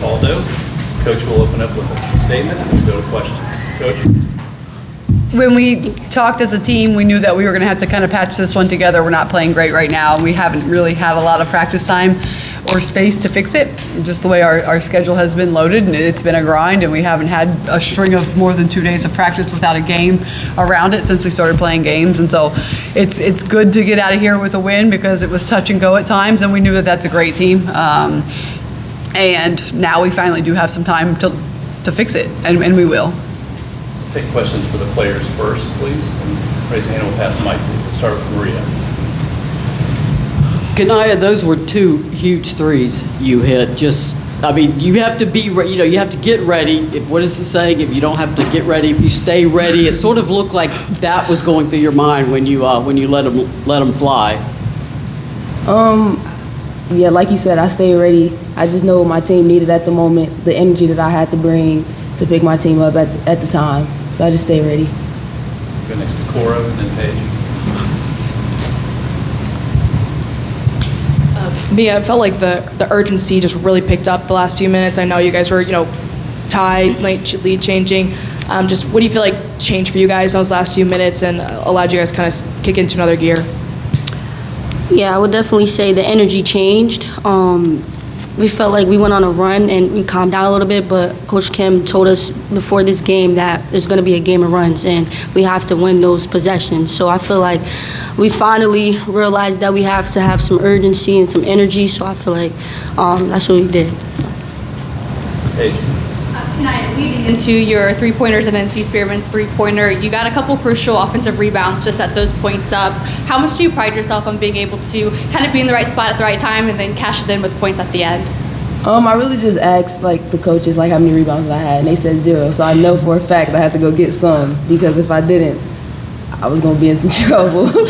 Pauldo. Coach will open up with a statement and we'll go to questions. Coach? When we talked as a team, we knew that we were going to have to kind of patch this one together. We're not playing great right now. We haven't really had a lot of practice time or space to fix it. Just the way our schedule has been loaded, and it's been a grind, and we haven't had a string of more than 2 days of practice without a game around it since we started playing games. And so it's good to get out of here with a win because it was touch and go at times, and we knew that that's a great team. And now we finally do have some time to fix it, and we will. Take questions for the players first, please. And raise your hand, we'll pass the mic to you. We'll start with Maria. Kaniya, those were 2 huge threes you hit. You have to be, you have to get ready. What is the saying? If you don't have to get ready, if you stay ready. It sort of looked like that was going through your mind when you let them fly. Yeah, like you said, I stayed ready. I just know what my team needed at the moment, the energy that I had to bring to pick my team up at the time. So I just stayed ready. Go next to Cora and then Paige. Mia, it felt like the urgency just really picked up the last few minutes. I know you guys were, tied, lead changing. Just what do you feel like changed for you guys those last few minutes and allowed you guys kind of kick into another gear? Yeah, I would definitely say the energy changed. We felt like we went on a run and we calmed down a little bit, but Coach Kim told us before this game that there's going to be a game of runs and we have to win those possessions. So I feel like we finally realized that we have to have some urgency and some energy, so I feel like that's what we did. Paige. Leading into your three-pointers and NC Spearman's three-pointer, you got a couple crucial offensive rebounds to set those points up. How much do you pride yourself on being able to kind of be in the right spot at the right time and then cash it in with points at the end? I really just asked the coaches how many rebounds I had, and they said 0. So I know for a fact I had to go get some because if I didn't, I was going to be in some trouble. We'll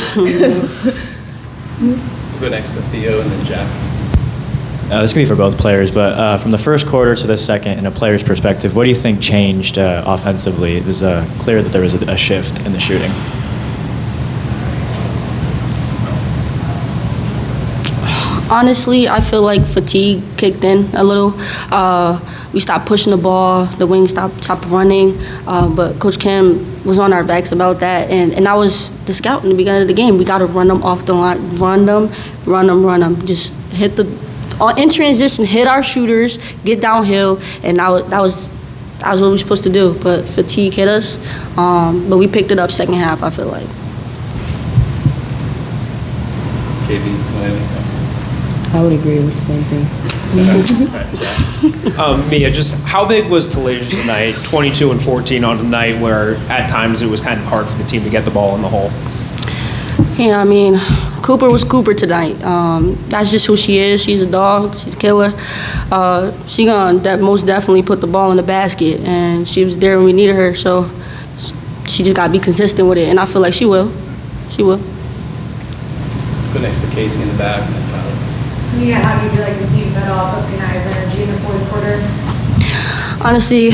go next to Theo and then Jack. This could be for both players, but from the first quarter to the second, in a player's perspective, what do you think changed offensively? It was clear that there was a shift in the shooting. Honestly, I feel like fatigue kicked in a little. We stopped pushing the ball, the wings stopped running, but Coach Kim was on our backs about that, and that was the scout in the beginning of the game. We got to run them off the line, run them, just hit in transition, hit our shooters, get downhill, and that was what we were supposed to do. But fatigue hit us, but we picked it up second half, I feel like. KB, I would agree with the same thing. Mia, just how big was Talladega tonight? 22 and 14 on a night where at times it was kind of hard for the team to get the ball in the hole. Yeah, I mean, Cooper was Cooper tonight. That's just who she is. She's a dog. She's a killer. She gonna most definitely put the ball in the basket, and she was there when we needed her. So she just gotta be consistent with it, and I feel like she will. She will. Go next to Casey in the back and then Tyler. Yeah, how do you feel like the team fed off of Kaniya's energy in the fourth quarter? Honestly,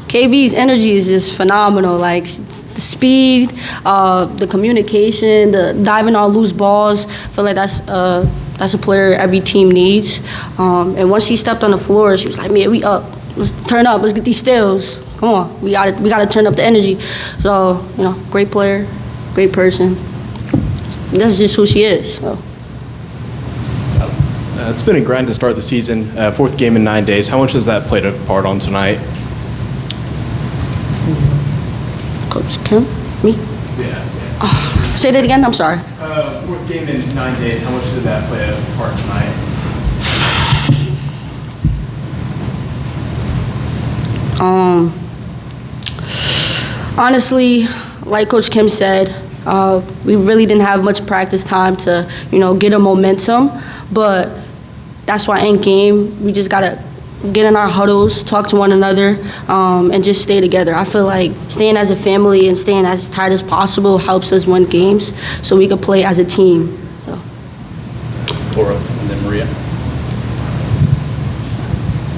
KB's energy is just phenomenal. Like the speed, the communication, the diving on loose balls. I feel like that's a player every team needs. And once she stepped on the floor, she was like, "Man, we up. Let's turn up. Let's get these steals. Come on, we got to turn up the energy." So great player, great person. That's just who she is. So. It's been a grind to start the season. 4th game in 9 days. How much has that played a part on tonight? Coach Kim? Me? Yeah. Say that again? I'm sorry. 4th game in 9 days. How much did that play a part tonight? Honestly, like Coach Kim said, we really didn't have much practice time to, get a momentum. But that's why in game, we just got to get in our huddles, talk to one another, and just stay together. I feel like staying as a family and staying as tight as possible helps us win games so we can play as a team. So. Laura and then Maria.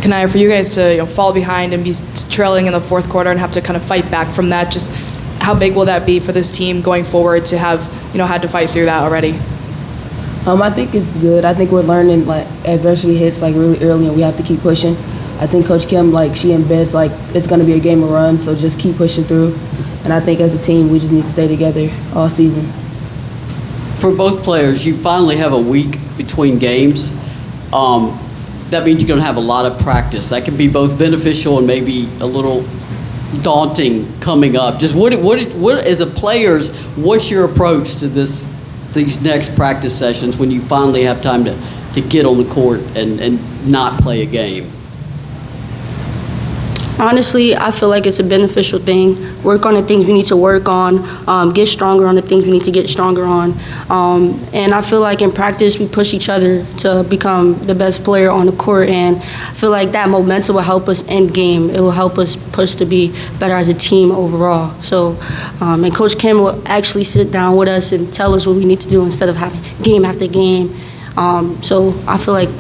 Kaniya, for you guys to fall behind and be trailing in the fourth quarter and have to kind of fight back from that, just how big will that be for this team going forward to have had to fight through that already? I think it's good. I think we're learning adversity hits really early, and we have to keep pushing. I think Coach Kim, like, she embeds, like, it's going to be a game of runs, so just keep pushing through. And I think as a team, we just need to stay together all season. For both players, you finally have a week between games. That means you're going to have a lot of practice. That can be both beneficial and maybe a little daunting coming up. Just what as a players, what's your approach to these next practice sessions when you finally have time to get on the court and not play a game? Honestly, I feel like it's a beneficial thing. Work on the things we need to work on, get stronger on the things we need to get stronger on. And I feel like in practice, we push each other to become the best player on the court. And I feel like that momentum will help us end game. It will help us push to be better as a team overall. So, and Coach Kim will actually sit down with us and tell us what we need to do instead of having game after game. So I feel like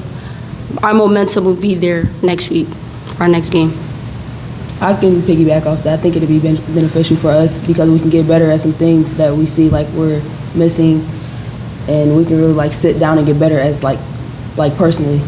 our momentum will be there next week, for our next game. I can piggyback off that. I think it'd be beneficial for us because we can get better at some things that we see like we're missing, and we can really like sit down and get better as like personally.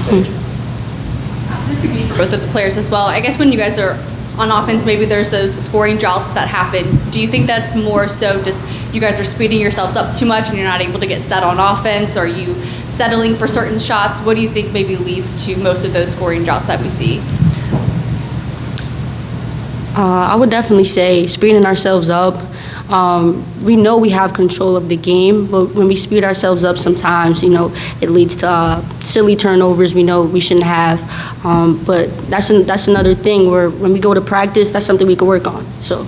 This could be for both of the players as well. I guess when you guys are on offense, maybe there's those scoring droughts that happen. Do you think that's more so just you guys are speeding yourselves up too much and you're not able to get set on offense? Or are you settling for certain shots? What do you think maybe leads to most of those scoring droughts that we see? I would definitely say speeding ourselves up. We know we have control of the game, but when we speed ourselves up sometimes, it leads to silly turnovers we know we shouldn't have. But that's another thing where when we go to practice, that's something we can work on. So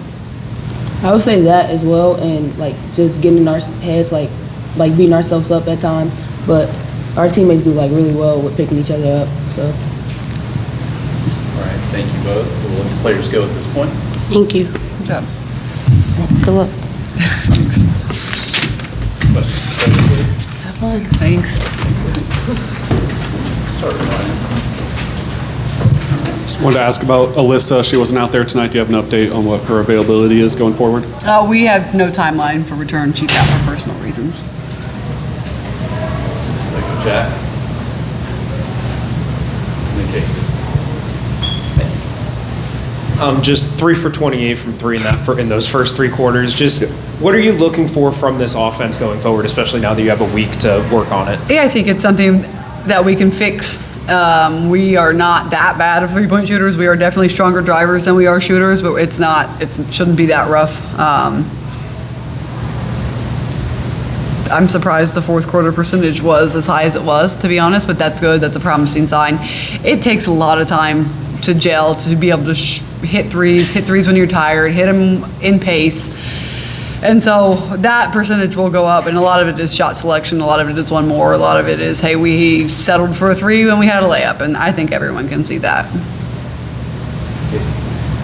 I would say that as well, and like just getting in our heads, like beating ourselves up at times. But our teammates do like really well with picking each other up. So. All right, thank you both. We'll let the players go at this point. Thank you. Good job. Good luck. Questions? Have fun. Thanks. Thanks, ladies. Start with Ryan. Just wanted to ask about Alyssa. She wasn't out there tonight. Do you have an update on what her availability is going forward? We have no timeline for return. She's out for personal reasons. Thank you, Jack. And then Casey. Just 3 for 28 from three in those first 3 quarters. Just what are you looking for from this offense going forward, especially now that you have a week to work on it? Yeah, I think it's something that we can fix. We are not that bad of three-point shooters. We are definitely stronger drivers than we are shooters, but it shouldn't be that rough. I'm surprised the fourth quarter percentage was as high as it was, to be honest, but that's good. That's a promising sign. It takes a lot of time to gel, to be able to hit threes when you're tired, hit them in pace. And so that percentage will go up, and a lot of it is shot selection, a lot of it is one more, a lot of it is, hey, we settled for a 3 when we had a layup, and I think everyone can see that.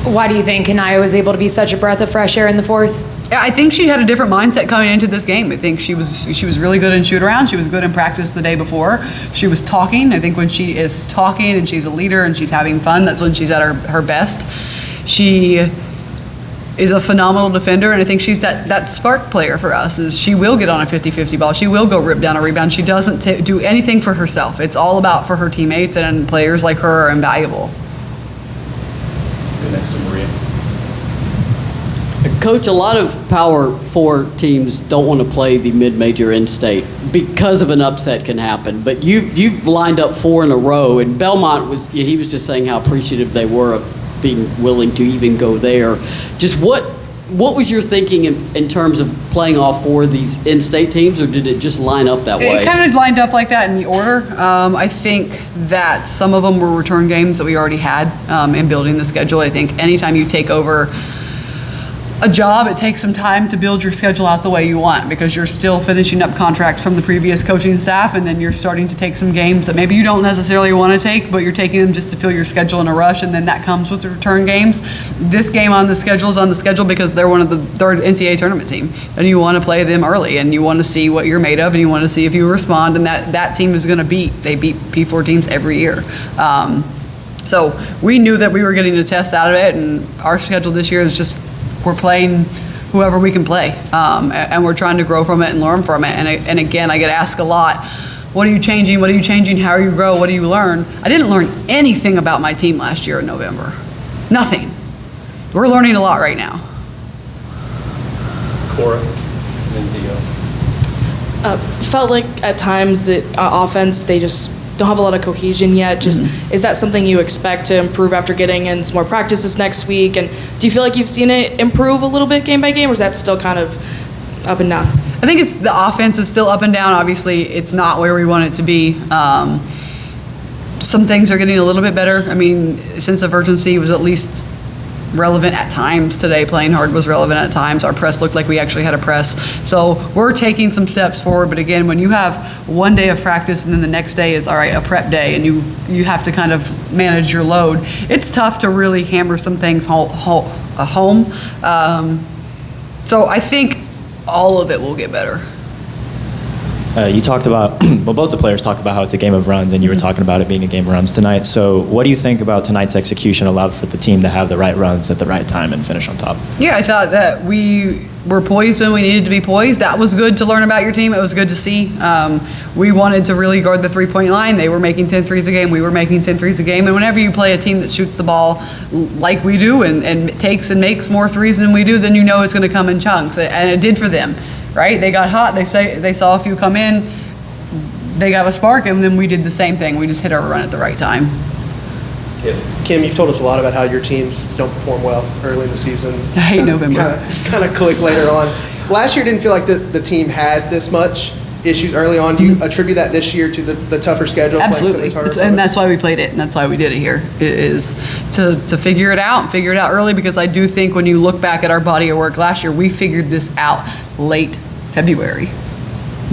Why do you think Kaniya was able to be such a breath of fresh air in the fourth? Yeah, I think she had a different mindset coming into this game. I think she was really good in shoot around. She was good in practice the day before. She was talking. I think when she is talking and she's a leader and she's having fun, that's when she's at her best. She is a phenomenal defender, and I think she's that spark player for us. Is she will get on a 50-50 ball. She will go rip down a rebound. She doesn't do anything for herself. It's all about for her teammates, and players like her are invaluable. Go next to Maria. Coach, a lot of Power 4 teams don't want to play the mid-major in-state because of an upset can happen. But you've lined up 4 in a row, and Belmont he was just saying how appreciative they were of being willing to even go there. Just what was your thinking in terms of playing all 4 of these in-state teams, or did it just line up that way? It kind of lined up like that in the order. I think that some of them were return games that we already had in building the schedule. I think anytime you take over a job, it takes some time to build your schedule out the way you want, because you're still finishing up contracts from the previous coaching staff, and then you're starting to take some games that maybe you don't necessarily want to take, but you're taking them just to fill your schedule in a rush, and then that comes with the return games. This game on the schedule is on the schedule because they're third NCAA tournament team, and you want to play them early, and you want to see what you're made of, and you want to see if you respond, and that team is going to they beat P4 teams every year. So we knew that we were getting a test out of it, and our schedule this year is just we're playing whoever we can play, and we're trying to grow from it and learn from it. And again, I get asked a lot, what are you changing? What are you changing? How are you grow? What do you learn? I didn't learn anything about my team last year in November. Nothing. We're learning a lot right now. Cora, and then Dio. Felt like at times that offense, they just don't have a lot of cohesion yet. Just is that something you expect to improve after getting in some more practices next week? And do you feel like you've seen it improve a little bit game by game, or is that still kind of up and down? I think it's the offense is still up and down. Obviously, it's not where we want it to be. Some things are getting a little bit better. I mean, sense of urgency was at least relevant at times today. Playing hard was relevant at times. Our press looked like we actually had a press. So we're taking some steps forward. But again, when you have one day of practice and then the next day is, all right, a prep day, and you have to kind of manage your load, it's tough to really hammer some things home. So I think all of it will get better. You talked about, well, both the players talked about how it's a game of runs, and you were talking about it being a game of runs tonight. So what do you think about tonight's execution allowed for the team to have the right runs at the right time and finish on top? Yeah, I thought that we were poised when we needed to be poised. That was good to learn about your team. It was good to see. We wanted to really guard the three-point line. They were making 10 threes a game. We were making 10 threes a game. And whenever you play a team that shoots the ball like we do and takes and makes more threes than we do, then you know it's going to come in chunks. And it did for them. Right? They got hot. They saw a few come in. They got a spark, and then we did the same thing. We just hit our run at the right time. Kim, you've told us a lot about how your teams don't perform well early in the season. I hate November. Kind of click later on. Last year didn't feel like the team had this much issues early on. Do you attribute that this year to the tougher schedule? Absolutely. And that's why we played it, and that's why we did it here, is to figure it out early, because I do think when you look back at our body of work last year, we figured this out late February.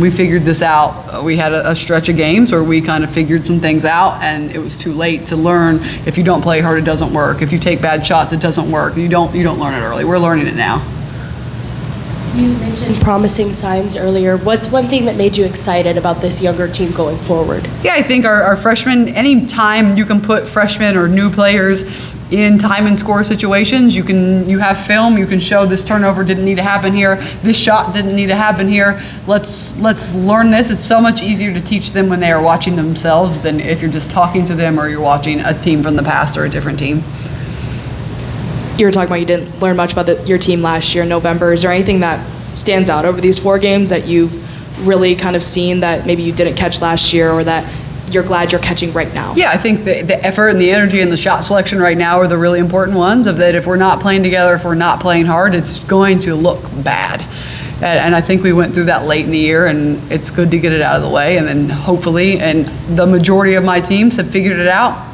We figured this out. We had a stretch of games where we kind of figured some things out, and it was too late to learn. If you don't play hard, it doesn't work. If you take bad shots, it doesn't work. You don't learn it early. We're learning it now. You mentioned promising signs earlier. What's one thing that made you excited about this younger team going forward? Yeah, I think our freshmen, any time you can put freshmen or new players in time and score situations, you have film, you can show this turnover didn't need to happen here, this shot didn't need to happen here. Let's learn this. It's so much easier to teach them when they are watching themselves than if you're just talking to them or you're watching a team from the past or a different team. You were talking about you didn't learn much about your team last year in November. Is there anything that stands out over these 4 games that you've really kind of seen that maybe you didn't catch last year, or that you're glad you're catching right now? Yeah, I think the effort and the energy and the shot selection right now are the really important ones, of that if we're not playing together, if we're not playing hard, it's going to look bad. And I think we went through that late in the year, and it's good to get it out of the way. And then hopefully, and the majority of my teams have figured it out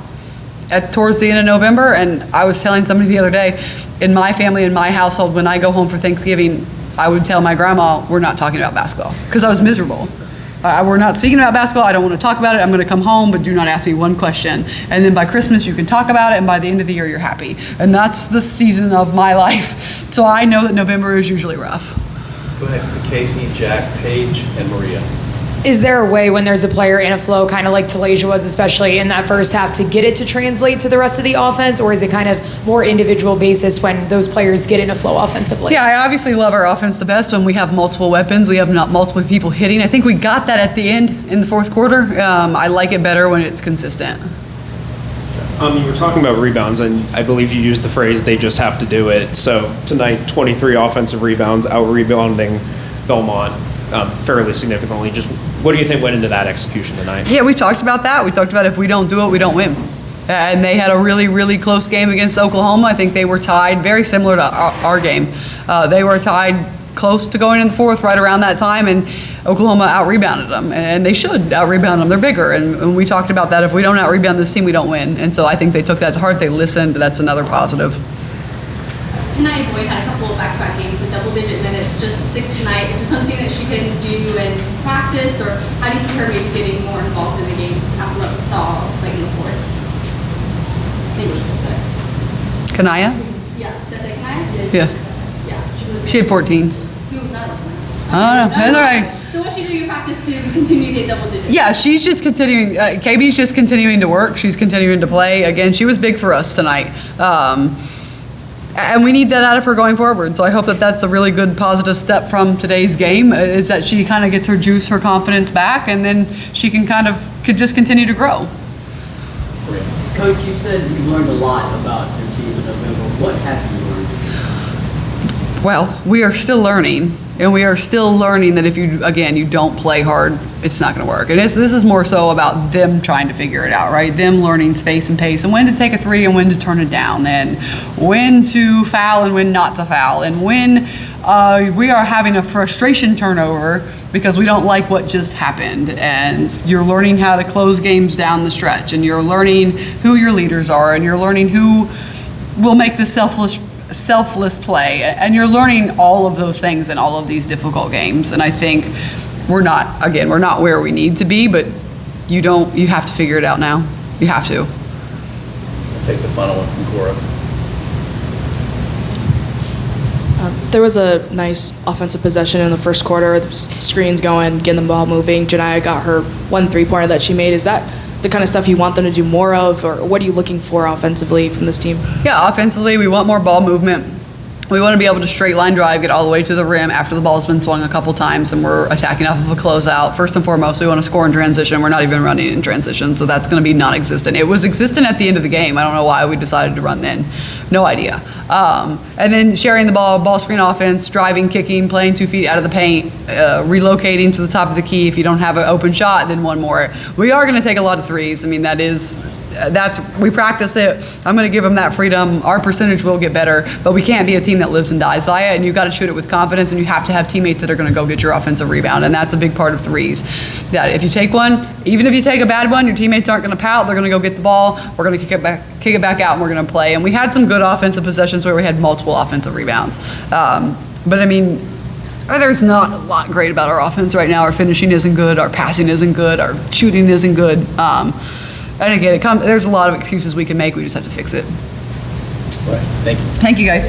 towards the end of November. And I was telling somebody the other day, in my family, in my household, when I go home for Thanksgiving, I would tell my grandma, we're not talking about basketball, because I was miserable. We're not speaking about basketball. I don't want to talk about it. I'm going to come home, but do not ask me one question. And then by Christmas, you can talk about it, and by the end of the year, you're happy. And that's the season of my life. So I know that November is usually rough. Go next to Casey, Jack, Paige, and Maria. Is there a way when there's a player in a flow, kind of like Talasia was, especially in that first half, to get it to translate to the rest of the offense? Or is it kind of more individual basis when those players get in a flow offensively? Yeah, I obviously love our offense the best when we have multiple weapons. We have not multiple people hitting. I think we got that at the end in the fourth quarter. I like it better when it's consistent. You were talking about rebounds, and I believe you used the phrase, they just have to do it. So tonight, 23 offensive rebounds, out-rebounding Belmont fairly significantly. Just what do you think went into that execution tonight? Yeah, we talked about that. We talked about if we don't do it, we don't win. And they had a really, really close game against Oklahoma. I think they were tied, very similar to our game. They were tied close to going in the fourth, right around that time, and Oklahoma out-rebounded them. And they should out-rebound them. They're bigger. And we talked about that. If we don't out-rebound this team, we don't win. And so I think they took that to heart. They listened. That's another positive. Tonight, Boyd had a couple of back-to-back games with double-digit minutes, just 6 tonight. Is there something that she can do in practice, or how do you see her maybe getting more involved in the games after what we saw late in the fourth? I think it was 6. Kaniya? Yeah, did I say Kaniya? Yeah. Yeah. She had 14. Who was that? I don't know. That's all right. So what's she doing in practice to continue to get double digits? Yeah, she's just continuing. KB's just continuing to work. She's continuing to play. Again, she was big for us tonight. And we need that out of her going forward. So I hope that that's a really good positive step from today's game, is that she kind of gets her juice, her confidence back, and then she can could just continue to grow. Coach, you said you learned a lot about your team in November. What have you learned? Well, we are still learning, and we are still learning that if you don't play hard, it's not going to work. And this is more so about them trying to figure it out, right? Them learning space and pace, and when to take a three and when to turn it down, and when to foul and when not to foul, and when we are having a frustration turnover because we don't like what just happened. And you're learning how to close games down the stretch, and you're learning who your leaders are, and you're learning who will make the selfless play, and you're learning all of those things in all of these difficult games. And I think we're not where we need to be, but you have to figure it out now. You have to. I'll take the final one from Cora. There was a nice offensive possession in the first quarter. The screens going, getting the ball moving. Kaniya got her 1 3-pointer that she made. Is that the kind of stuff you want them to do more of, or what are you looking for offensively from this team? Yeah, offensively, we want more ball movement. We want to be able to straight line drive, get all the way to the rim after the ball's been swung a couple times and we're attacking off of a closeout. First and foremost, we want to score in transition. We're not even running in transition, so that's going to be non-existent. It was existent at the end of the game. I don't know why we decided to run then. No idea. And then sharing the ball screen offense, driving, kicking, playing 2 feet out of the paint, relocating to the top of the key. If you don't have an open shot, then one more. We are going to take a lot of threes. I mean, we practice it. I'm going to give them that freedom. Our percentage will get better, but we can't be a team that lives and dies by it, and you've got to shoot it with confidence, and you have to have teammates that are going to go get your offensive rebound, and that's a big part of threes. That if you take one, even if you take a bad one, your teammates aren't going to pout. They're going to go get the ball. We're going to kick it back out, and we're going to play. And we had some good offensive possessions where we had multiple offensive rebounds. But I mean, there's not a lot great about our offense right now. Our finishing isn't good. Our passing isn't good. Our shooting isn't good. And again, there's a lot of excuses we can make. We just have to fix it. Right. Thank you. Thank you, guys.